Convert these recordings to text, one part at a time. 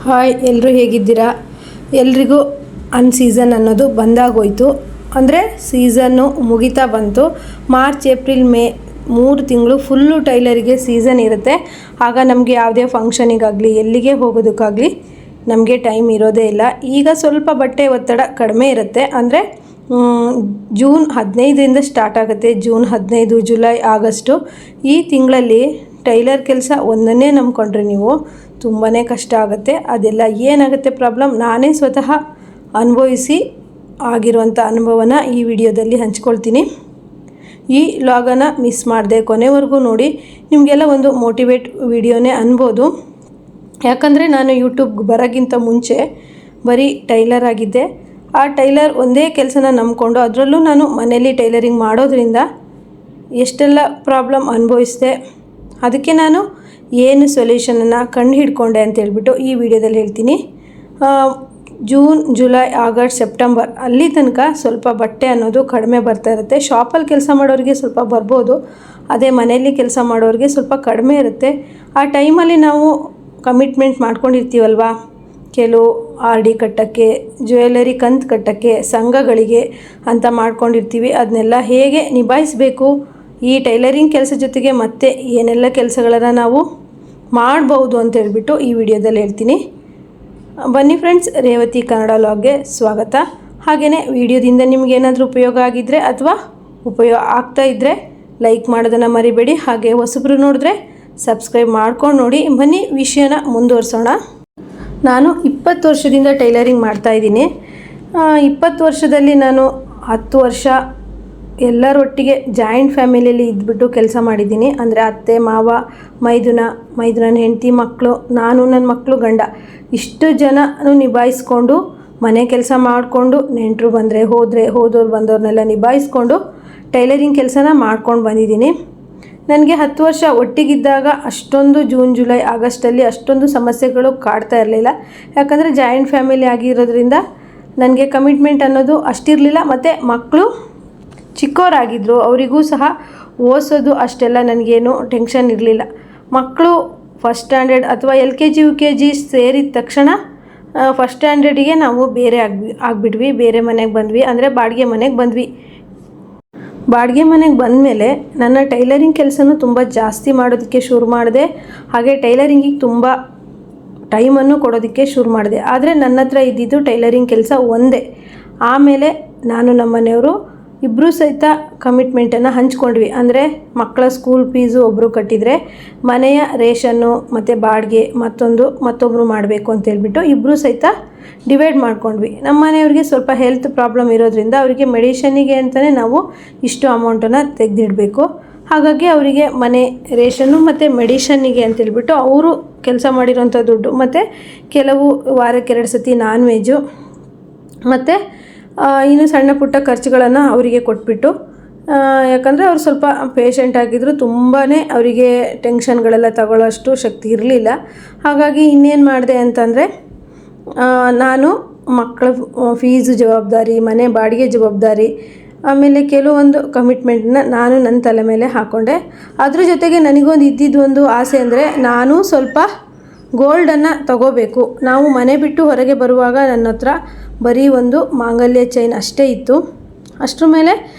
Hi, ಎಲ್ಲರೂ ಹೇಗಿದ್ದೀರಾ? ಎಲ್ರಿಗೂ ಸೀಸನ್ ಅನ್ನೋದು ಬಂದಾಗೋಯ್ತು. ಅಂದರೆ ಸೀಸನ್ನು ಮುಗಿತಾ ಬಂತು. ಮಾರ್ಚ್, ಏಪ್ರಿಲ್, ಮೇ 3 ತಿಂಗಳು ಫುಲ್ಲು ಟೈಲರಿಗೆ ಸೀಸನ್ ಇರುತ್ತೆ. ಆಗ ನಮಗೆ ಯಾವುದೇ ಫಂಕ್ಷನಿಗಾಗಲಿ ಎಲ್ಲಿಗೆ ಹೋಗೋದಕ್ಕಾಗಲಿ ನಮಗೆ ಟೈಮ್ ಇರೋದೇ ಇಲ್ಲ. ಈಗ ಸ್ವಲ್ಪ ಬಟ್ಟೆ ಒತ್ತಡ ಕಡಿಮೆ ಇರುತ್ತೆ. ಅಂದರೆ ಜೂನ್ 15ರಿಂದ ಸ್ಟಾರ್ಟ್ ಆಗುತ್ತೆ. ಜೂನ್ 15, ಜುಲೈ, ಆಗಸ್ಟು ಈ ತಿಂಗಳಲ್ಲಿ ಟೈಲರ್ ಕೆಲಸ ಒಂದನ್ನೇ ನಂಬ್ಕೊಂಡ್ರೆ ನೀವು ತುಂಬಾ ಕಷ್ಟ ಆಗುತ್ತೆ. ಅದೆಲ್ಲ ಏನಾಗುತ್ತೆ ಪ್ರಾಬ್ಲಮ್, ನಾನೇ ಸ್ವತಃ ಅನುಭವಿಸಿ ಆಗಿರುವಂಥ ಅನುಭವನ ಈ ವಿಡಿಯೋದಲ್ಲಿ ಹಂಚ್ಕೊಳ್ತೀನಿ. ಈ ಲಾಗನ್ನು ಮಿಸ್ ಮಾಡದೆ ಕೊನೆವರೆಗೂ ನೋಡಿ. ನಿಮಗೆಲ್ಲ ಒಂದು ಮೋಟಿವೇಟ್ ವಿಡಿಯೋನೇ ಅನ್ಬೋದು. ಯಾಕಂದರೆ ನಾನು ಯೂಟ್ಯೂಬ್ಗೆ ಬರೋಕ್ಕಿಂತ ಮುಂಚೆ ಬರೀ ಟೈಲರ್ ಆಗಿದ್ದೆ. ಆ ಟೈಲರ್ ಒಂದೇ ಕೆಲಸನ ನಂಬಿಕೊಂಡು ಅದರಲ್ಲೂ ನಾನು ಮನೇಲಿ ಟೈಲರಿಂಗ್ ಮಾಡೋದ್ರಿಂದ ಎಷ್ಟೆಲ್ಲ ಪ್ರಾಬ್ಲಮ್ ಅನುಭವಿಸಿದೆ, ಅದಕ್ಕೆ ನಾನು ಏನು ಸೊಲ್ಯೂಷನನ್ನು ಕಂಡು ಹಿಡ್ಕೊಂಡೆ ಅಂತೇಳ್ಬಿಟ್ಟು ಈ ವಿಡಿಯೋದಲ್ಲಿ ಹೇಳ್ತೀನಿ. ಜೂನ್, ಜುಲೈ, ಆಗಸ್ಟ್, ಸೆಪ್ಟೆಂಬರ್ ಅಲ್ಲಿ ತನಕ ಸ್ವಲ್ಪ ಬಟ್ಟೆ ಅನ್ನೋದು ಕಡಿಮೆ ಬರ್ತಾ ಇರುತ್ತೆ. ಶಾಪಲ್ಲಿ ಕೆಲಸ ಮಾಡೋರಿಗೆ ಸ್ವಲ್ಪ ಬರ್ಬೋದು, ಅದೇ ಮನೆಯಲ್ಲಿ ಕೆಲಸ ಮಾಡೋರಿಗೆ ಸ್ವಲ್ಪ ಕಡಿಮೆ ಇರುತ್ತೆ. ಆ ಟೈಮಲ್ಲಿ ನಾವು ಕಮಿಟ್ಮೆಂಟ್ ಮಾಡ್ಕೊಂಡಿರ್ತೀವಲ್ವ, ಕೆಲವು ಆರ್ ಡಿ ಕಟ್ಟೋಕ್ಕೆ, ಜ್ಯುವೆಲರಿ ಕಂತು ಕಟ್ಟೋಕ್ಕೆ, ಸಂಘಗಳಿಗೆ ಅಂತ ಮಾಡ್ಕೊಂಡಿರ್ತೀವಿ. ಅದನ್ನೆಲ್ಲ ಹೇಗೆ ನಿಭಾಯಿಸಬೇಕು, ಈ ಟೈಲರಿಂಗ್ ಕೆಲಸ ಜೊತೆಗೆ ಮತ್ತೆ ಏನೆಲ್ಲ ಕೆಲಸಗಳನ್ನು ನಾವು ಮಾಡ್ಬೋದು ಅಂತ ಹೇಳ್ಬಿಟ್ಟು ಈ ವಿಡಿಯೋದಲ್ಲಿ ಹೇಳ್ತೀನಿ. ಬನ್ನಿ ಫ್ರೆಂಡ್ಸ್, ರೇವತಿ ಕನ್ನಡ ಲಾಗ್ಗೆ ಸ್ವಾಗತ. ಹಾಗೆಯೇ ವಿಡಿಯೋದಿಂದ ನಿಮಗೇನಾದರೂ ಉಪಯೋಗ ಆಗಿದ್ದರೆ ಅಥವಾ ಉಪಯೋಗ ಆಗ್ತಾ ಇದ್ದರೆ ಲೈಕ್ ಮಾಡೋದನ್ನು ಮರಿಬೇಡಿ. ಹಾಗೆ ಹೊಸಬ್ರು ನೋಡಿದ್ರೆ ಸಬ್ಸ್ಕ್ರೈಬ್ ಮಾಡ್ಕೊಂಡು ನೋಡಿ. ಬನ್ನಿ ವಿಷಯನ ಮುಂದುವರಿಸೋಣ. ನಾನು 20 ವರ್ಷದಿಂದ ಟೈಲರಿಂಗ್ ಮಾಡ್ತಾಯಿದ್ದೀನಿ. 20 ವರ್ಷದಲ್ಲಿ ನಾನು 10 ವರ್ಷ ಎಲ್ಲರೊಟ್ಟಿಗೆ ಜಾಯಿಂಟ್ ಫ್ಯಾಮಿಲಿಯಲ್ಲಿ ಇದ್ಬಿಟ್ಟು ಕೆಲಸ ಮಾಡಿದ್ದೀನಿ. ಅಂದರೆ ಅತ್ತೆ, ಮಾವ, ಮೈದುನನ ಹೆಂಡತಿ, ಮಕ್ಕಳು, ನಾನು, ನನ್ನ ಮಕ್ಕಳು, ಗಂಡ, ಇಷ್ಟು ಜನನು ನಿಭಾಯಿಸ್ಕೊಂಡು ಮನೆ ಕೆಲಸ ಮಾಡಿಕೊಂಡು ನೆಂಟರು ಬಂದರೆ ಹೋದವ್ರು ಬಂದವ್ರನ್ನೆಲ್ಲ ನಿಭಾಯಿಸ್ಕೊಂಡು ಟೈಲರಿಂಗ್ ಕೆಲಸನ ಮಾಡ್ಕೊಂಡು ಬಂದಿದ್ದೀನಿ. ನನಗೆ 10 ವರ್ಷ ಒಟ್ಟಿಗಿದ್ದಾಗ ಅಷ್ಟೊಂದು ಜೂನ್, ಜುಲೈ, ಆಗಸ್ಟಲ್ಲಿ ಅಷ್ಟೊಂದು ಸಮಸ್ಯೆಗಳು ಕಾಡ್ತಾ ಇರಲಿಲ್ಲ. ಯಾಕಂದರೆ ಜಾಯಿಂಟ್ ಫ್ಯಾಮಿಲಿ ಆಗಿರೋದ್ರಿಂದ ನನಗೆ ಕಮಿಟ್ಮೆಂಟ್ ಅನ್ನೋದು ಅಷ್ಟಿರಲಿಲ್ಲ. ಮತ್ತು ಮಕ್ಕಳು ಚಿಕ್ಕವರಾಗಿದ್ದರು, ಅವರಿಗೂ ಸಹ ಓದಿಸೋದು ಅಷ್ಟೆಲ್ಲ ನನಗೇನು ಟೆನ್ಷನ್ ಇರಲಿಲ್ಲ. ಮಕ್ಕಳು ಫಸ್ಟ್ ಸ್ಟ್ಯಾಂಡರ್ಡ್ ಅಥವಾ LKG UKG ಸೇರಿದ ತಕ್ಷಣ ಫಸ್ಟ್ ಸ್ಟ್ಯಾಂಡರ್ಡಿಗೆ ನಾವು ಬೇರೆ ಆಗಿಬಿಟ್ವಿ. ಬೇರೆ ಮನೆಗೆ ಬಂದ್ವಿ, ಅಂದರೆ ಬಾಡಿಗೆ ಮನೆಗೆ ಬಂದ್ವಿ. ಬಾಡಿಗೆ ಮನೆಗೆ ಬಂದಮೇಲೆ ನನ್ನ ಟೈಲರಿಂಗ್ ಕೆಲಸನೂ ತುಂಬ ಜಾಸ್ತಿ ಮಾಡೋದಕ್ಕೆ ಶುರು ಮಾಡಿದೆ. ಹಾಗೆ ಟೈಲರಿಂಗಿಗೆ ತುಂಬ ಟೈಮನ್ನು ಕೊಡೋದಕ್ಕೆ ಶುರು ಮಾಡಿದೆ. ಆದರೆ ನನ್ನ ಹತ್ರ ಇದ್ದಿದ್ದು ಟೈಲರಿಂಗ್ ಕೆಲಸ ಒಂದೇ. ಆಮೇಲೆ ನಾನು ನಮ್ಮ ಮನೆಯವರು ಇಬ್ಬರೂ ಸಹಿತ ಕಮಿಟ್ಮೆಂಟನ್ನು ಹಂಚ್ಕೊಂಡ್ವಿ. ಅಂದರೆ ಮಕ್ಕಳ ಸ್ಕೂಲ್ ಫೀಸು ಒಬ್ಬರು ಕಟ್ಟಿದರೆ ಮನೆಯ ರೇಷನ್ನು ಮತ್ತು ಬಾಡಿಗೆ ಮತ್ತೊಬ್ಬರು ಮಾಡಬೇಕು ಅಂತೇಳ್ಬಿಟ್ಟು ಇಬ್ಬರೂ ಸಹಿತ ಡಿವೈಡ್ ಮಾಡ್ಕೊಂಡ್ವಿ. ನಮ್ಮ ಮನೆಯವ್ರಿಗೆ ಸ್ವಲ್ಪ ಹೆಲ್ತ್ ಪ್ರಾಬ್ಲಮ್ ಇರೋದ್ರಿಂದ ಅವರಿಗೆ ಮೆಡಿಷನ್ನಿಗೆ ಅಂತಲೇ ನಾವು ಇಷ್ಟು ಅಮೌಂಟನ್ನು ತೆಗೆದಿಡಬೇಕು. ಹಾಗಾಗಿ ಅವರಿಗೆ ಮನೆ ರೇಷನ್ನು ಮತ್ತು ಮೆಡಿಷನ್ನಿಗೆ ಅಂತೇಳ್ಬಿಟ್ಟು ಅವರು ಕೆಲಸ ಮಾಡಿರೋಂಥ ದುಡ್ಡು ಮತ್ತು ಕೆಲವು ವಾರಕ್ಕೆ 2 ಸತಿ ನಾನ್ ವೆಜ್ಜು ಮತ್ತು ಇನ್ನು ಸಣ್ಣ ಪುಟ್ಟ ಖರ್ಚುಗಳನ್ನು ಅವರಿಗೆ ಕೊಟ್ಬಿಟ್ಟು, ಯಾಕಂದರೆ ಅವರು ಸ್ವಲ್ಪ ಪೇಷಂಟ್ ಆಗಿದ್ದರು, ತುಂಬಾ ಅವರಿಗೆ ಟೆನ್ಷನ್ಗಳೆಲ್ಲ ತಗೊಳ್ಳೋಷ್ಟು ಶಕ್ತಿ ಇರಲಿಲ್ಲ. ಹಾಗಾಗಿ ಇನ್ನೇನು ಮಾಡಿದೆ ಅಂತಂದರೆ, ನಾನು ಮಕ್ಕಳ ಫೀಸು ಜವಾಬ್ದಾರಿ, ಮನೆ ಬಾಡಿಗೆ ಜವಾಬ್ದಾರಿ, ಆಮೇಲೆ ಕೆಲವೊಂದು ಕಮಿಟ್ಮೆಂಟನ್ನ ನಾನು ನನ್ನ ತಲೆ ಮೇಲೆ ಹಾಕ್ಕೊಂಡೆ. ಅದ್ರ ಜೊತೆಗೆ ನನಗೊಂದು ಇದ್ದಿದ್ದೊಂದು ಆಸೆ ಅಂದರೆ, ನಾನು ಸ್ವಲ್ಪ ಗೋಲ್ಡನ್ನು ತಗೋಬೇಕು. ನಾವು ಮನೆ ಬಿಟ್ಟು ಹೊರಗೆ ಬರುವಾಗ ನನ್ನ ಹತ್ರ ಬರೀ ಒಂದು ಮಾಂಗಲ್ಯ ಚೈನ್ ಅಷ್ಟೇ ಇತ್ತು. ಅಷ್ಟರ ಮೇಲೆ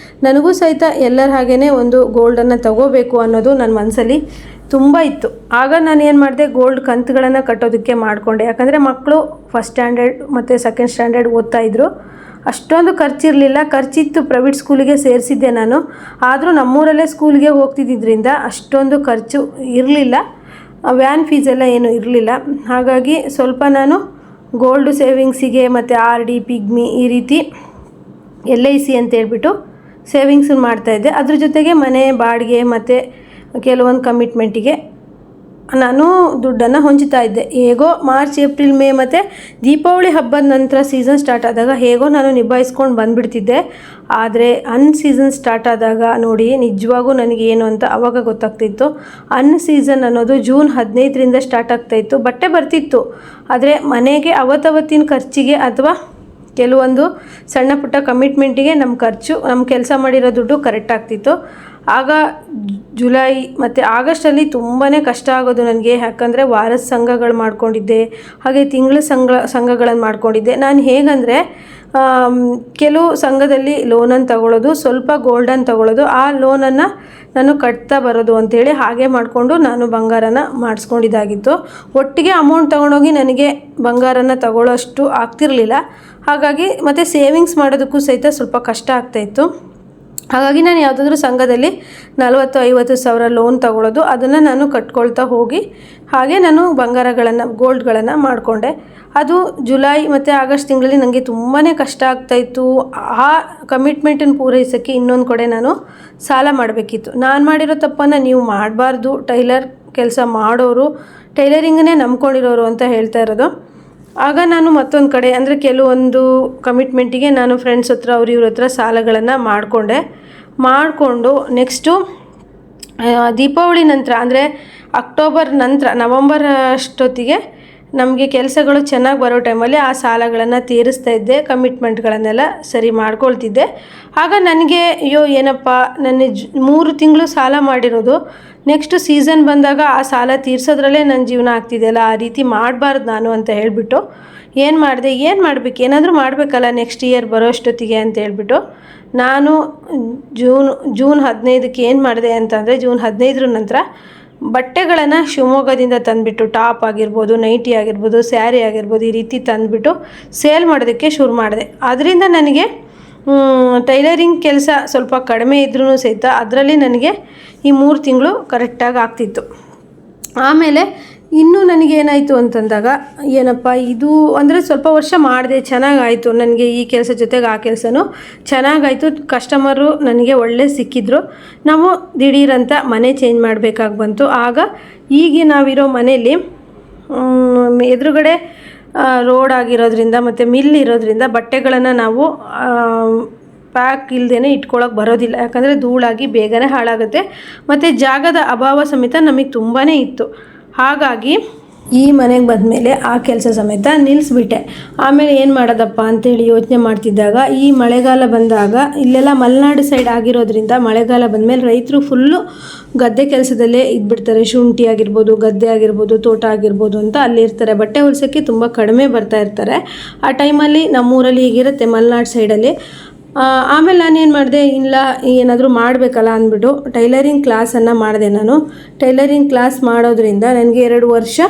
ನನಗೂ ಸಹಿತ ಎಲ್ಲರ ಹಾಗೇ ಒಂದು ಗೋಲ್ಡನ್ನು ತಗೋಬೇಕು ಅನ್ನೋದು ನನ್ನ ಮನಸ್ಸಲ್ಲಿ ತುಂಬ ಇತ್ತು. ಆಗ ನಾನು ಏನು ಮಾಡಿದೆ, ಗೋಲ್ಡ್ ಕಂತುಗಳನ್ನು ಕಟ್ಟೋದಕ್ಕೆ ಮಾಡಿಕೊಂಡೆ. ಯಾಕಂದರೆ ಮಕ್ಕಳು ಫಸ್ಟ್ ಸ್ಟ್ಯಾಂಡರ್ಡ್ ಮತ್ತು ಸೆಕೆಂಡ್ ಸ್ಟ್ಯಾಂಡರ್ಡ್ ಓದ್ತಾಯಿದ್ರು. ಅಷ್ಟೊಂದು ಖರ್ಚಿರಲಿಲ್ಲ. ಖರ್ಚಿತ್ತು, ಪ್ರೈವೇಟ್ ಸ್ಕೂಲಿಗೆ ಸೇರಿಸಿದ್ದೆ ನಾನು. ಆದರೂ ನಮ್ಮೂರಲ್ಲೇ ಸ್ಕೂಲಿಗೆ ಹೋಗ್ತಿದ್ದರಿಂದ ಅಷ್ಟೊಂದು ಖರ್ಚು ಇರಲಿಲ್ಲ. ವ್ಯಾನ್ ಫೀಸೆಲ್ಲ ಏನೂ ಇರಲಿಲ್ಲ. ಹಾಗಾಗಿ ಸ್ವಲ್ಪ ನಾನು ಗೋಲ್ಡು ಸೇವಿಂಗ್ಸಿಗೆ ಮತ್ತು RD, ಪಿಗ್ಮಿ ಈ ರೀತಿ LIC ಅಂತೇಳ್ಬಿಟ್ಟು ಸೇವಿಂಗ್ಸನ್ನು ಮಾಡ್ತಾಯಿದ್ದೆ. ಅದ್ರ ಜೊತೆಗೆ ಮನೆ ಬಾಡಿಗೆ ಮತ್ತು ಕೆಲವೊಂದು ಕಮಿಟ್ಮೆಂಟಿಗೆ ನಾನು ದುಡ್ಡನ್ನು ಹೊಂಚ್ತಾ ಇದ್ದೆ. ಹೇಗೋ ಮಾರ್ಚ್, ಏಪ್ರಿಲ್, ಮೇ ಮತ್ತು ದೀಪಾವಳಿ ಹಬ್ಬದ ನಂತರ ಸೀಸನ್ ಸ್ಟಾರ್ಟ್ ಆದಾಗ ಹೇಗೋ ನಾನು ನಿಭಾಯಿಸ್ಕೊಂಡು ಬಂದುಬಿಡ್ತಿದ್ದೆ. ಆದರೆ ಸೀಸನ್ ಸ್ಟಾರ್ಟ್ ಆದಾಗ ನೋಡಿ, ನಿಜವಾಗೂ ನನಗೆ ಏನು ಅಂತ ಆವಾಗ ಗೊತ್ತಾಗ್ತಿತ್ತು. ಸೀಸನ್ ಅನ್ನೋದು ಜೂನ್ 15ರಿಂದ ಸ್ಟಾರ್ಟ್ ಆಗ್ತಾಯಿತ್ತು. ಬಟ್ಟೆ ಬರ್ತಿತ್ತು, ಆದರೆ ಮನೆಗೆ ಅವತ್ತಿನ ಖರ್ಚಿಗೆ ಅಥವಾ ಕೆಲವೊಂದು ಸಣ್ಣ ಪುಟ್ಟ ಕಮಿಟ್ಮೆಂಟಿಗೆ ನಮ್ಮ ಖರ್ಚು, ನಮ್ಮ ಕೆಲಸ ಮಾಡಿರೋ ದುಡ್ಡು ಕರೆಕ್ಟ್ ಆಗ್ತಿತ್ತು. ಆಗ ಜುಲೈ ಮತ್ತು ಆಗಸ್ಟಲ್ಲಿ ತುಂಬಾ ಕಷ್ಟ ಆಗೋದು ನನಗೆ. ಯಾಕಂದರೆ ವಾರದ ಸಂಘಗಳು ಮಾಡ್ಕೊಂಡಿದ್ದೆ, ಹಾಗೆ ತಿಂಗಳ ಸಂಘಗಳನ್ನು ಮಾಡ್ಕೊಂಡಿದ್ದೆ. ನಾನು ಹೇಗಂದರೆ ಕೆಲವು ಸಂಘದಲ್ಲಿ ಲೋನನ್ನು ತಗೊಳ್ಳೋದು, ಸ್ವಲ್ಪ ಗೋಲ್ಡನ್ನು ತಗೊಳ್ಳೋದು, ಆ ಲೋನನ್ನು ನಾನು ಕಟ್ತಾ ಬರೋದು ಅಂಥೇಳಿ ಹಾಗೆ ಮಾಡಿಕೊಂಡು ನಾನು ಬಂಗಾರನ ಮಾಡಿಸ್ಕೊಂಡಿದ್ದಾಗಿತ್ತು. ಒಟ್ಟಿಗೆ ಅಮೌಂಟ್ ತೊಗೊಂಡೋಗಿ ನನಗೆ ಬಂಗಾರನ ತಗೊಳ್ಳೋಷ್ಟು ಆಗ್ತಿರಲಿಲ್ಲ. ಹಾಗಾಗಿ ಮತ್ತು ಸೇವಿಂಗ್ಸ್ ಮಾಡೋದಕ್ಕೂ ಸಹಿತ ಸ್ವಲ್ಪ ಕಷ್ಟ ಆಗ್ತಾಯಿತ್ತು. ಹಾಗಾಗಿ ನಾನು ಯಾವುದಾದ್ರೂ ಸಂಘದಲ್ಲಿ 40-50 ಸಾವಿರ ಲೋನ್ ತಗೊಳ್ಳೋದು, ಅದನ್ನು ನಾನು ಕಟ್ಕೊಳ್ತಾ ಹೋಗಿ ಹಾಗೆ ನಾನು ಗೋಲ್ಡ್ಗಳನ್ನು ಮಾಡಿಕೊಂಡೆ. ಅದು ಜುಲೈ ಮತ್ತು ಆಗಸ್ಟ್ ತಿಂಗಳಲ್ಲಿ ನನಗೆ ತುಂಬಾ ಕಷ್ಟ ಆಗ್ತಾಯಿತ್ತು. ಆ ಕಮಿಟ್ಮೆಂಟನ್ನು ಪೂರೈಸೋಕ್ಕೆ ಇನ್ನೊಂದು ಕಡೆ ನಾನು ಸಾಲ ಮಾಡಬೇಕಿತ್ತು. ನಾನು ಮಾಡಿರೋ ತಪ್ಪನ್ನು ನೀವು ಮಾಡಬಾರ್ದು. ಟೈಲರ್ ಕೆಲಸ ಮಾಡೋರು, ಟೈಲರಿಂಗನ್ನೇ ನಂಬ್ಕೊಂಡಿರೋರು ಅಂತ ಹೇಳ್ತಾ ಇರೋದು. ಆಗ ನಾನು ಮತ್ತೊಂದು ಕಡೆ ಅಂದರೆ ಕೆಲವೊಂದು ಕಮಿಟ್ಮೆಂಟಿಗೆ ನಾನು ಫ್ರೆಂಡ್ಸ್ ಹತ್ರ ಇವ್ರ ಹತ್ರ ಸಾಲಗಳನ್ನು ಮಾಡಿಕೊಂಡು ನೆಕ್ಸ್ಟು ದೀಪಾವಳಿ ನಂತರ ಅಂದರೆ ಅಕ್ಟೋಬರ್ ನಂತರ ನವಂಬರ್ ಅಷ್ಟೊತ್ತಿಗೆ ನಮಗೆ ಕೆಲಸಗಳು ಚೆನ್ನಾಗಿ ಬರೋ ಟೈಮಲ್ಲಿ ಆ ಸಾಲಗಳನ್ನು ತೀರಿಸ್ತಾ ಇದ್ದೆ, ಕಮಿಟ್ಮೆಂಟ್ಗಳನ್ನೆಲ್ಲ ಸರಿ ಮಾಡ್ಕೊಳ್ತಿದ್ದೆ. ಆಗ ನನಗೆ ಏನಪ್ಪ ನನ್ನ 3 ತಿಂಗಳು ಸಾಲ ಮಾಡಿರೋದು, ನೆಕ್ಸ್ಟ್ ಸೀಸನ್ ಬಂದಾಗ ಆ ಸಾಲ ತೀರ್ಸೋದ್ರಲ್ಲೇ ನನ್ನ ಜೀವನ ಆಗ್ತಿದೆಯಲ್ಲ, ಆ ರೀತಿ ಮಾಡಬಾರ್ದು ನಾನು ಅಂತ ಹೇಳಿಬಿಟ್ಟು ಏನು ಮಾಡಬೇಕು, ಏನಾದರೂ ಮಾಡಬೇಕಲ್ಲ ನೆಕ್ಸ್ಟ್ ಇಯರ್ ಬರೋ ಅಷ್ಟೊತ್ತಿಗೆ ಅಂತ ಹೇಳ್ಬಿಟ್ಟು ನಾನು ಜೂನ್ 15ಕ್ಕೆ ಏನು ಮಾಡಿದೆ ಅಂತಂದರೆ, ಜೂನ್ 15ರ ನಂತರ ಬಟ್ಟೆಗಳನ್ನು ಶಿವಮೊಗ್ಗದಿಂದ ತಂದುಬಿಟ್ಟು ಟಾಪ್ ಆಗಿರ್ಬೋದು, ನೈಟಿ ಆಗಿರ್ಬೋದು, ಸ್ಯಾರಿ ಆಗಿರ್ಬೋದು, ಈ ರೀತಿ ತಂದುಬಿಟ್ಟು ಸೇಲ್ ಮಾಡೋದಕ್ಕೆ ಶುರು ಮಾಡಿದೆ. ಅದರಿಂದ ನನಗೆ ಟೈಲರಿಂಗ್ ಕೆಲಸ ಸ್ವಲ್ಪ ಕಡಿಮೆ ಇದ್ರೂ ಸಹಿತ ಅದರಲ್ಲಿ ನನಗೆ ಈ 3 ತಿಂಗಳು ಕರೆಕ್ಟಾಗಿ ಆಗ್ತಿತ್ತು. ಆಮೇಲೆ ಇನ್ನೂ ನನಗೇನಾಯಿತು ಅಂತಂದಾಗ ಏನಪ್ಪ ಇದು ಅಂದರೆ ಸ್ವಲ್ಪ ವರ್ಷ ಮಾಡಿದೆ, ಚೆನ್ನಾಗಾಯಿತು ನನಗೆ ಈ ಕೆಲಸ ಜೊತೆಗೆ ಆ ಕೆಲಸನೂ ಚೆನ್ನಾಗಾಯಿತು. ಕಸ್ಟಮರು ನನಗೆ ಒಳ್ಳೆ ಸಿಕ್ಕಿದ್ರು. ನಾವು ದಿಢೀರಂತ ಮನೆ ಚೇಂಜ್ ಮಾಡಬೇಕಾಗಿ ಬಂತು. ಆಗ ಈಗ ನಾವಿರೋ ಮನೇಲಿ ಎದುರುಗಡೆ ರೋಡ್ ಆಗಿರೋದ್ರಿಂದ ಮತ್ತು ಮಿಲ್ ಇರೋದ್ರಿಂದ ಬಟ್ಟೆಗಳನ್ನು ನಾವು ಪ್ಯಾಕ್ ಇಲ್ಲದೇ ಇಟ್ಕೊಳ್ಳೋಕೆ ಬರೋದಿಲ್ಲ. ಯಾಕಂದರೆ ಧೂಳಾಗಿ ಬೇಗನೆ ಹಾಳಾಗುತ್ತೆ ಮತ್ತು ಜಾಗದ ಅಭಾವ ಸಮೇತ ನಮಗೆ ತುಂಬಾ ಇತ್ತು. ಹಾಗಾಗಿ ಈ ಮನೆಗೆ ಬಂದಮೇಲೆ ಆ ಕೆಲಸ ಸಮೇತ ನಿಲ್ಲಿಸ್ಬಿಟ್ಟೆ. ಆಮೇಲೆ ಏನು ಮಾಡೋದಪ್ಪ ಅಂತೇಳಿ ಯೋಚನೆ ಮಾಡ್ತಿದ್ದಾಗ ಈ ಮಳೆಗಾಲ ಬಂದಾಗ ಇಲ್ಲೆಲ್ಲ ಮಲೆನಾಡು ಸೈಡ್ ಆಗಿರೋದ್ರಿಂದ ಮಳೆಗಾಲ ಬಂದಮೇಲೆ ರೈತರು ಫುಲ್ಲು ಗದ್ದೆ ಕೆಲಸದಲ್ಲೇ ಇದ್ಬಿಡ್ತಾರೆ. ಶುಂಠಿ ಆಗಿರ್ಬೋದು, ಗದ್ದೆ ಆಗಿರ್ಬೋದು, ತೋಟ ಆಗಿರ್ಬೋದು ಅಂತ ಅಲ್ಲಿರ್ತಾರೆ. ಬಟ್ಟೆ ಹೊಲಿಸೋಕ್ಕೆ ತುಂಬ ಕಡಿಮೆ ಬರ್ತಾ ಇರ್ತಾರೆ. ಆ ಟೈಮಲ್ಲಿ ನಮ್ಮೂರಲ್ಲಿ ಹೀಗಿರುತ್ತೆ ಮಲೆನಾಡು ಸೈಡಲ್ಲಿ. ಆಮೇಲೆ ನಾನೇನು ಮಾಡಿದೆ, ಇಲ್ಲ ಏನಾದರೂ ಮಾಡಬೇಕಲ್ಲ ಅಂದ್ಬಿಟ್ಟು ಟೈಲರಿಂಗ್ ಕ್ಲಾಸನ್ನು ಮಾಡಿದೆ. ನಾನು ಟೈಲರಿಂಗ್ ಕ್ಲಾಸ್ ಮಾಡೋದ್ರಿಂದ ನನಗೆ 2 ವರ್ಷ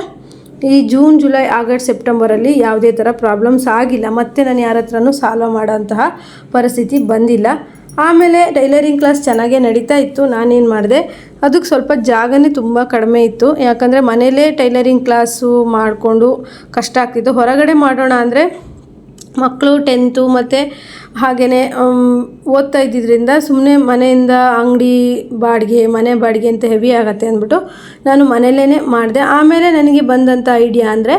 ಈ ಜೂನ್, ಜುಲೈ, ಆಗಸ್ಟ್, ಸೆಪ್ಟೆಂಬರಲ್ಲಿ ಯಾವುದೇ ಥರ ಪ್ರಾಬ್ಲಮ್ಸ್ ಆಗಿಲ್ಲ. ಮತ್ತು ನಾನು ಯಾರ ಹತ್ರನೂ ಸಾಲ ಮಾಡೋಂತಹ ಪರಿಸ್ಥಿತಿ ಬಂದಿಲ್ಲ. ಆಮೇಲೆ ಟೈಲರಿಂಗ್ ಕ್ಲಾಸ್ ಚೆನ್ನಾಗೇ ನಡೀತಾ ಇತ್ತು. ನಾನೇನು ಮಾಡಿದೆ, ಅದಕ್ಕೆ ಸ್ವಲ್ಪ ಜಾಗನೇ ತುಂಬ ಕಡಿಮೆ ಇತ್ತು. ಯಾಕಂದರೆ ಮನೇಲೇ ಟೈಲರಿಂಗ್ ಕ್ಲಾಸು ಮಾಡಿಕೊಂಡು ಕಷ್ಟ ಆಗ್ತಿತ್ತು. ಹೊರಗಡೆ ಮಾಡೋಣ ಅಂದರೆ ಮಕ್ಕಳು 10th ಮತ್ತು ಹಾಗೆಯೇ ಓದ್ತಾ ಇದ್ದಿದ್ದರಿಂದ ಸುಮ್ಮನೆ ಮನೆಯಿಂದ ಅಂಗಡಿ ಬಾಡಿಗೆ, ಮನೆ ಬಾಡಿಗೆ ಅಂತ ಹೆವಿ ಆಗುತ್ತೆ ಅಂದ್ಬಿಟ್ಟು ನಾನು ಮನೆಯಲ್ಲೇ ಮಾಡಿದೆ. ಆಮೇಲೆ ನನಗೆ ಬಂದಂಥ ಐಡಿಯಾ ಅಂದರೆ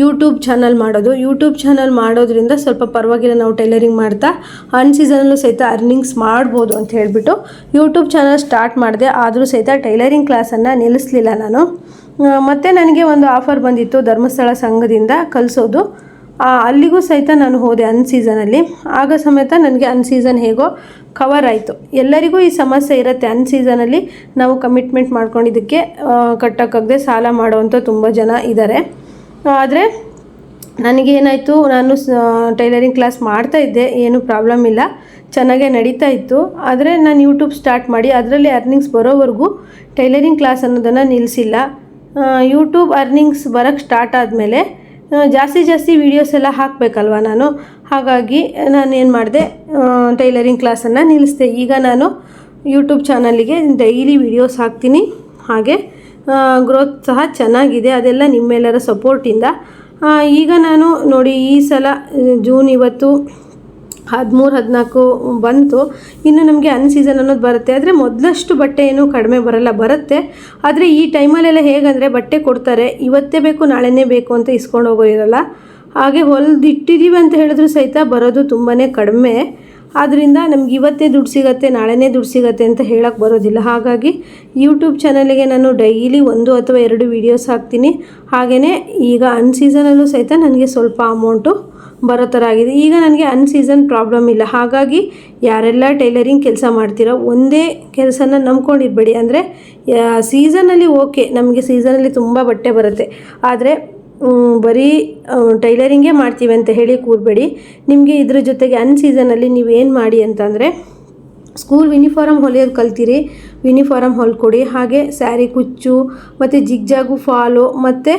ಯೂಟ್ಯೂಬ್ ಚಾನಲ್ ಮಾಡೋದು. ಯೂಟ್ಯೂಬ್ ಚಾನಲ್ ಮಾಡೋದ್ರಿಂದ ಸ್ವಲ್ಪ ಪರವಾಗಿಲ್ಲ, ನಾವು ಟೈಲರಿಂಗ್ ಮಾಡ್ತಾ ಅನ್ಸೀಸನಲ್ಲೂ ಸಹಿತ ಅರ್ನಿಂಗ್ಸ್ ಮಾಡ್ಬೋದು ಅಂತ ಹೇಳಿಬಿಟ್ಟು ಯೂಟ್ಯೂಬ್ ಚಾನಲ್ ಸ್ಟಾರ್ಟ್ ಮಾಡಿದೆ. ಆದರೂ ಸಹಿತ ಟೈಲರಿಂಗ್ ಕ್ಲಾಸನ್ನು ನಿಲ್ಲಿಸಲಿಲ್ಲ ನಾನು. ಮತ್ತು ನನಗೆ ಒಂದು ಆಫರ್ ಬಂದಿತ್ತು ಧರ್ಮಸ್ಥಳ ಸಂಘದಿಂದ ಕಲಿಸೋದು. ಅಲ್ಲಿಗೂ ಸಹಿತ ನಾನು ಹೋದೆ ಅನ್ಸೀಸನಲ್ಲಿ. ಆಗ ಸಮೇತ ನನಗೆ ಅನ್ಸೀಸನ್ ಹೇಗೋ ಕವರ್ ಆಯಿತು. ಎಲ್ಲರಿಗೂ ಈ ಸಮಸ್ಯೆ ಇರುತ್ತೆ. ಅನ್ಸೀಸನಲ್ಲಿ ನಾವು ಕಮಿಟ್ಮೆಂಟ್ ಮಾಡ್ಕೊಂಡಿದ್ದಕ್ಕೆ ಕಟ್ಟೋಕ್ಕಾಗದೆ ಸಾಲ ಮಾಡೋವಂಥ ತುಂಬ ಜನ ಇದ್ದಾರೆ. ಆದರೆ ನನಗೇನಾಯಿತು, ನಾನು ಟೈಲರಿಂಗ್ ಕ್ಲಾಸ್ ಮಾಡ್ತಾಯಿದ್ದೆ, ಏನೂ ಪ್ರಾಬ್ಲಮ್ ಇಲ್ಲ, ಚೆನ್ನಾಗೇ ನಡೀತಾ ಇತ್ತು. ಆದರೆ ನಾನು ಯೂಟ್ಯೂಬ್ ಸ್ಟಾರ್ಟ್ ಮಾಡಿ ಅದರಲ್ಲಿ ಅರ್ನಿಂಗ್ಸ್ ಬರೋವರೆಗೂ ಟೈಲರಿಂಗ್ ಕ್ಲಾಸ್ ಅನ್ನೋದನ್ನು ನಿಲ್ಲಿಸಿಲ್ಲ. ಯೂಟ್ಯೂಬ್ ಅರ್ನಿಂಗ್ಸ್ ಬರೋಕ್ಕೆ ಸ್ಟಾರ್ಟ್ ಆದಮೇಲೆ ಜಾಸ್ತಿ ವೀಡಿಯೋಸ್ ಎಲ್ಲ ಹಾಕಬೇಕಲ್ವ ನಾನು. ಹಾಗಾಗಿ ನಾನೇನು ಮಾಡಿದೆ, ಟೈಲರಿಂಗ್ ಕ್ಲಾಸನ್ನು ನಿಲ್ಲಿಸಿದೆ. ಈಗ ನಾನು ಯೂಟ್ಯೂಬ್ ಚಾನಲಿಗೆ ಡೈಲಿ ವೀಡಿಯೋಸ್ ಹಾಕ್ತೀನಿ. ಹಾಗೆ ಗ್ರೋತ್ ಸಹ ಚೆನ್ನಾಗಿದೆ. ಅದೆಲ್ಲ ನಿಮ್ಮೆಲ್ಲರ ಸಪೋರ್ಟಿಂದ. ಈಗ ನಾನು ನೋಡಿ, ಈ ಸಲ ಜೂನ್ ಇವತ್ತು 13-14 ಬಂತು. ಇನ್ನು ನಮಗೆ ಅನ್ಸೀಸನ್ ಅನ್ನೋದು ಬರುತ್ತೆ. ಆದರೆ ಮೊದಲಷ್ಟು ಬಟ್ಟೆ ಏನೂ ಕಡಿಮೆ ಬರುತ್ತೆ. ಆದರೆ ಈ ಟೈಮಲ್ಲೆಲ್ಲ ಹೇಗಂದರೆ ಬಟ್ಟೆ ಕೊಡ್ತಾರೆ, ಇವತ್ತೇ ಬೇಕು ನಾಳೆನೇ ಬೇಕು ಅಂತ ಇಸ್ಕೊಂಡು ಹೋಗೋರಿರಲ್ಲ. ಹಾಗೆ ಹೊಲಿದಿಟ್ಟಿದ್ದೀವಿ ಅಂತ ಹೇಳಿದ್ರು ಸಹಿತ ಬರೋದು ತುಂಬಾ ಕಡಿಮೆ. ಆದ್ದರಿಂದ ನಮ್ಗೆ ಇವತ್ತೇ ದುಡ್ಡು ಸಿಗುತ್ತೆ, ನಾಳೆನೇ ದುಡ್ಡು ಸಿಗುತ್ತೆ ಅಂತ ಹೇಳೋಕ್ಕೆ ಬರೋದಿಲ್ಲ. ಹಾಗಾಗಿ ಯೂಟ್ಯೂಬ್ ಚಾನಲಿಗೆ ನಾನು ಡೈಲಿ 1 ಅಥವಾ 2 ವೀಡಿಯೋಸ್ ಹಾಕ್ತೀನಿ. ಹಾಗೆಯೇ ಈಗ ಅನ್ಸೀಸನಲ್ಲೂ ಸಹಿತ ನನಗೆ ಸ್ವಲ್ಪ ಅಮೌಂಟು ಬರೋ ಥರ ಆಗಿದೆ. ಈಗ ನನಗೆ ಅನ್ಸೀಸನ್ ಪ್ರಾಬ್ಲಮ್ ಇಲ್ಲ. ಹಾಗಾಗಿ ಯಾರೆಲ್ಲ ಟೈಲರಿಂಗ್ ಕೆಲಸ ಮಾಡ್ತೀರೋ ಒಂದೇ ಕೆಲಸನ ನಂಬ್ಕೊಂಡಿರಬೇಡಿ. ಅಂದರೆ ಸೀಸನಲ್ಲಿ ಓಕೆ, ನಮಗೆ ಸೀಸನಲ್ಲಿ ತುಂಬ ಬಟ್ಟೆ ಬರುತ್ತೆ, ಆದರೆ ಬರೀ ಟೈಲರಿಂಗೇ ಮಾಡ್ತೀವಿ ಅಂತ ಹೇಳಿ ಕೂರಬೇಡಿ. ನಿಮಗೆ ಇದ್ರ ಜೊತೆಗೆ ಅನ್ಸೀಸನಲ್ಲಿ ನೀವೇನು ಮಾಡಿ ಅಂತಂದರೆ, ಸ್ಕೂಲ್ ಯೂನಿಫಾರಮ್ ಹೊಲಿಯೋದು ಕಲ್ತೀರಿ, ಯೂನಿಫಾರಮ್ ಹೊಲ್ಕೊಡಿ. ಹಾಗೆ ಸ್ಯಾರಿ ಕುಚ್ಚು ಮತ್ತು ಜಿಗ್ಜಾಗು ಫಾಲು ಮತ್ತು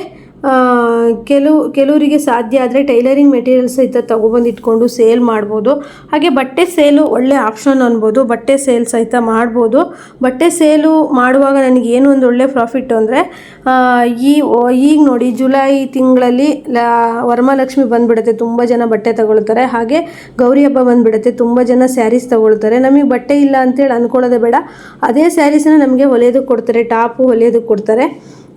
ಕೆಲವರಿಗೆ ಸಾಧ್ಯ ಆದರೆ ಟೈಲರಿಂಗ್ ಮೆಟೀರಿಯಲ್ಸ್ ಸಹಿತ ತೊಗೊಬಂದು ಇಟ್ಕೊಂಡು ಸೇಲ್ ಮಾಡ್ಬೋದು. ಹಾಗೆ ಬಟ್ಟೆ ಸೇಲು ಒಳ್ಳೆ ಆಪ್ಷನ್ ಅನ್ಬೋದು. ಬಟ್ಟೆ ಸೇಲ್ ಸಹಿತ ಮಾಡ್ಬೋದು. ಬಟ್ಟೆ ಸೇಲು ಮಾಡುವಾಗ ನನಗೆ ಏನು ಒಂದು ಒಳ್ಳೆ ಪ್ರಾಫಿಟ್ಟು ಅಂದರೆ, ಈಗ ನೋಡಿ ಜುಲೈ ತಿಂಗಳಲ್ಲಿ ವರಮಹಾಲಕ್ಷ್ಮಿ ಬಂದುಬಿಡುತ್ತೆ, ತುಂಬ ಜನ ಬಟ್ಟೆ ತಗೊಳ್ತಾರೆ. ಹಾಗೆ ಗೌರಿ ಹಬ್ಬ ಬಂದುಬಿಡುತ್ತೆ, ತುಂಬ ಜನ ಸ್ಯಾರೀಸ್ ತಗೊಳ್ತಾರೆ. ನಮಗೆ ಬಟ್ಟೆ ಇಲ್ಲ ಅಂತೇಳಿ ಅಂದ್ಕೊಳ್ಳೋದೇ ಬೇಡ, ಅದೇ ಸ್ಯಾರೀಸನ್ನ ನಮಗೆ ಹೊಲಿಯೋದಕ್ಕೆ ಕೊಡ್ತಾರೆ, ಟಾಪು ಹೊಲಿಯೋದಕ್ಕೆ ಕೊಡ್ತಾರೆ.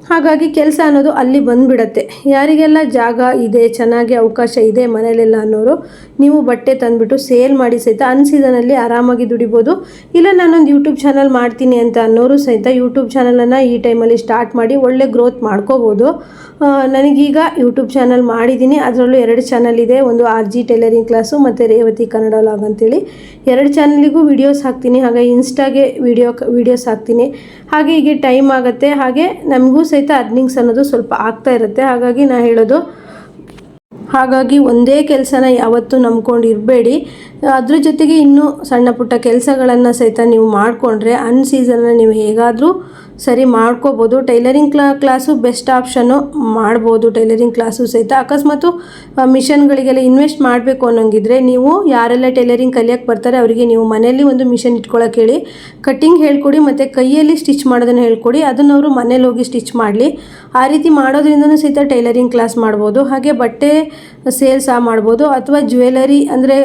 ಹಾಗಾಗಿ ಕೆಲಸ ಅನ್ನೋದು ಅಲ್ಲಿ ಬಂದುಬಿಡತ್ತೆ. ಯಾರಿಗೆಲ್ಲ ಜಾಗ ಇದೆ, ಚೆನ್ನಾಗಿ ಅವಕಾಶ ಇದೆ ಮನೇಲೆಲ್ಲ ಅನ್ನೋರು, ನೀವು ಬಟ್ಟೆ ತಂದುಬಿಟ್ಟು ಸೇಲ್ ಮಾಡಿ ಸಹಿತ ಅನ್ಸೀಸನಲ್ಲಿ ಆರಾಮಾಗಿ ದುಡಿಬೋದು. ಇಲ್ಲ ನಾನೊಂದು ಯೂಟ್ಯೂಬ್ ಚಾನಲ್ ಮಾಡ್ತೀನಿ ಅಂತ ಅನ್ನೋರು ಸಹಿತ ಯೂಟ್ಯೂಬ್ ಚಾನಲನ್ನು ಈ ಟೈಮಲ್ಲಿ ಸ್ಟಾರ್ಟ್ ಮಾಡಿ ಒಳ್ಳೆ ಗ್ರೋತ್ ಮಾಡ್ಕೋಬೋದು. ನನಗೀಗ ಯೂಟ್ಯೂಬ್ ಚಾನಲ್ ಮಾಡಿದ್ದೀನಿ, ಅದರಲ್ಲೂ 2 ಚಾನಲ್ ಇದೆ. ಒಂದು RG ಟೈಲರಿಂಗ್ ಕ್ಲಾಸು ಮತ್ತು ರೇವತಿ ಕನ್ನಡ ವ್ಲಾಗ್ ಅಂತೇಳಿ 2 ಚಾನಲಿಗೂ ವೀಡಿಯೋಸ್ ಹಾಕ್ತೀನಿ. ಹಾಗೆ ಇನ್ಸ್ಟಾಗೆ ವೀಡಿಯೋಸ್ ಹಾಕ್ತೀನಿ. ಹಾಗೆ ಹೀಗೆ ಟೈಮ್ ಆಗುತ್ತೆ, ಹಾಗೆ ನಮಗೂ ಸಹಿತ ಅರ್ನಿಂಗ್ಸ್ ಅನ್ನೋದು ಸ್ವಲ್ಪ ಆಗ್ತಾ ಇರುತ್ತೆ. ಹಾಗಾಗಿ ನಾನು ಹೇಳೋದು, ಹಾಗಾಗಿ ಒಂದೇ ಕೆಲಸನ ಯಾವತ್ತೂ ನಂಬ್ಕೊಂಡಿರಬೇಡಿ. ಅದ್ರ ಜೊತೆಗೆ ಇನ್ನೂ ಸಣ್ಣ ಪುಟ್ಟ ಕೆಲಸಗಳನ್ನು ಸಹಿತ ನೀವು ಮಾಡಿಕೊಂಡ್ರೆ ಅನ್ಸೀಸನ್ನ ನೀವು ಹೇಗಾದರೂ ಸರಿ ಮಾಡ್ಕೋಬೋದು. ಟೈಲರಿಂಗ್ ಕ್ಲಾಸು ಬೆಸ್ಟ್ ಆಪ್ಷನ್ನು ಮಾಡ್ಬೋದು. ಟೈಲರಿಂಗ್ ಕ್ಲಾಸು ಸಹಿತ ಅಕಸ್ಮಾತು ಮಿಷನ್ಗಳಿಗೆಲ್ಲ ಇನ್ವೆಸ್ಟ್ ಮಾಡಬೇಕು ಅನ್ನೋಂಗಿದ್ರೆ, ನೀವು ಯಾರೆಲ್ಲ ಟೈಲರಿಂಗ್ ಕಲಿಯೋಕ್ಕೆ ಬರ್ತಾರೆ ಅವರಿಗೆ ನೀವು ಮನೆಯಲ್ಲಿ ಒಂದು ಮಿಷನ್ ಇಟ್ಕೊಳ್ಳೋಕೆ ಹೇಳಿ, ಕಟ್ಟಿಂಗ್ ಹೇಳ್ಕೊಡಿ ಮತ್ತು ಕೈಯಲ್ಲಿ ಸ್ಟಿಚ್ ಮಾಡೋದನ್ನು ಹೇಳ್ಕೊಡಿ. ಅದನ್ನು ಅವರು ಮನೇಲಿ ಹೋಗಿ ಸ್ಟಿಚ್ ಮಾಡಲಿ. ಆ ರೀತಿ ಮಾಡೋದ್ರಿಂದನೂ ಸಹಿತ ಟೈಲರಿಂಗ್ ಕ್ಲಾಸ್ ಮಾಡ್ಬೋದು. ಹಾಗೆ ಬಟ್ಟೆ ಸೇಲ್ಸ್ ಮಾಡ್ಬೋದು, ಅಥವಾ ಜ್ಯುವೆಲರಿ ಅಂದರೆ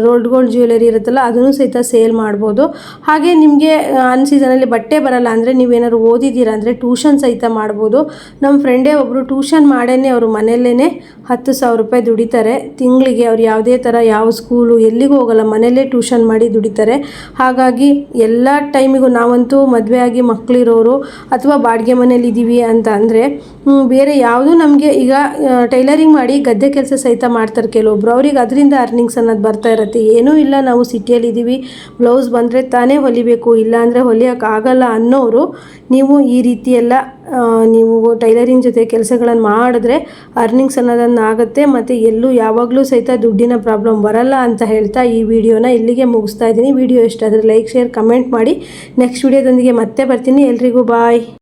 ರೋಲ್ಡ್ ಗೋಲ್ಡ್ ಜ್ಯುವೆಲರಿ ಇರುತ್ತಲ್ಲ ಅದನ್ನು ಸಹಿತ ಸೇಲ್ ಮಾಡ್ಬೋದು. ಹಾಗೆ ನಿಮಗೆ ಅನ್ಸೀಸನಲ್ಲಿ ಬಟ್ಟೆ ಬರಲ್ಲ ಅಂದರೆ, ನೀವೇನಾದ್ರು ಓದಿದ್ದೀರಾ ಅಂದರೆ ಟ್ಯೂಷನ್ ಸಹಿತ ಮಾಡ್ಬೋದು. ನಮ್ಮ ಫ್ರೆಂಡೇ ಒಬ್ಬರು ಟ್ಯೂಷನ್ ಮಾಡೇ ಅವರು ಮನೆಯಲ್ಲೇ 10,000 ರೂಪಾಯಿ ದುಡಿತಾರೆ ತಿಂಗಳಿಗೆ. ಅವ್ರು ಯಾವುದೇ ಥರ ಯಾವ ಸ್ಕೂಲು ಎಲ್ಲಿಗೂ ಹೋಗಲ್ಲ, ಮನೆಯಲ್ಲೇ ಟ್ಯೂಷನ್ ಮಾಡಿ ದುಡಿತಾರೆ. ಹಾಗಾಗಿ ಎಲ್ಲ ಟೈಮಿಗೂ ನಾವಂತೂ ಮದುವೆ ಆಗಿ ಮಕ್ಕಳಿರೋರು ಅಥವಾ ಬಾಡಿಗೆ ಮನೇಲಿ ಇದ್ದೀವಿ ಅಂತ ಅಂದರೆ ಬೇರೆ ಯಾವುದೂ ನಮಗೆ, ಈಗ ಟೈಲರಿಂಗ್ ಮಾಡಿ ಗದ್ದೆ ಕೆಲಸ ಸಹಿತ ಮಾಡ್ತಾರೆ ಕೆಲವೊಬ್ರು, ಅವ್ರಿಗೆ ಅದರಿಂದ ಅರ್ನಿಂಗ್ಸ್ ಅನ್ನೋದು ಬರ್ತಾ ಇರುತ್ತೆ. ಏನೂ ಇಲ್ಲ, ನಾವು ಸಿಟಿಯಲ್ಲಿದ್ದೀವಿ, ಬ್ಲೌಸ್ ಬಂದರೆ ತಾನೇ ಹೊಲಿಬೇಕು, ಇಲ್ಲ ಅಂದರೆ ಹೊಲಿಯೋಕ್ಕಾಗಲ್ಲ ಅನ್ನೋರು, ನೀವು ಈ ರೀತಿಯೆಲ್ಲ ನೀವು ಟೈಲರಿಂಗ್ ಜೊತೆ ಕೆಲಸಗಳನ್ನು ಮಾಡಿದ್ರೆ ಅರ್ನಿಂಗ್ಸ್ ಅನ್ನೋದನ್ನು ಆಗುತ್ತೆ. ಮತ್ತು ಎಲ್ಲೂ ಯಾವಾಗಲೂ ಸಹಿತ ದುಡ್ಡಿನ ಪ್ರಾಬ್ಲಮ್ ಬರಲ್ಲ ಅಂತ ಹೇಳ್ತಾ ಈ ವಿಡಿಯೋನ ಇಲ್ಲಿಗೆ ಮುಗಿಸ್ತಾ ಇದ್ದೀನಿ. ವಿಡಿಯೋ ಇಷ್ಟ ಆದರೆ ಲೈಕ್, ಶೇರ್, ಕಮೆಂಟ್ ಮಾಡಿ. ನೆಕ್ಸ್ಟ್ ವಿಡಿಯೋದೊಂದಿಗೆ ಮತ್ತೆ ಬರ್ತೀನಿ. ಎಲ್ರಿಗೂ ಬಾಯ್.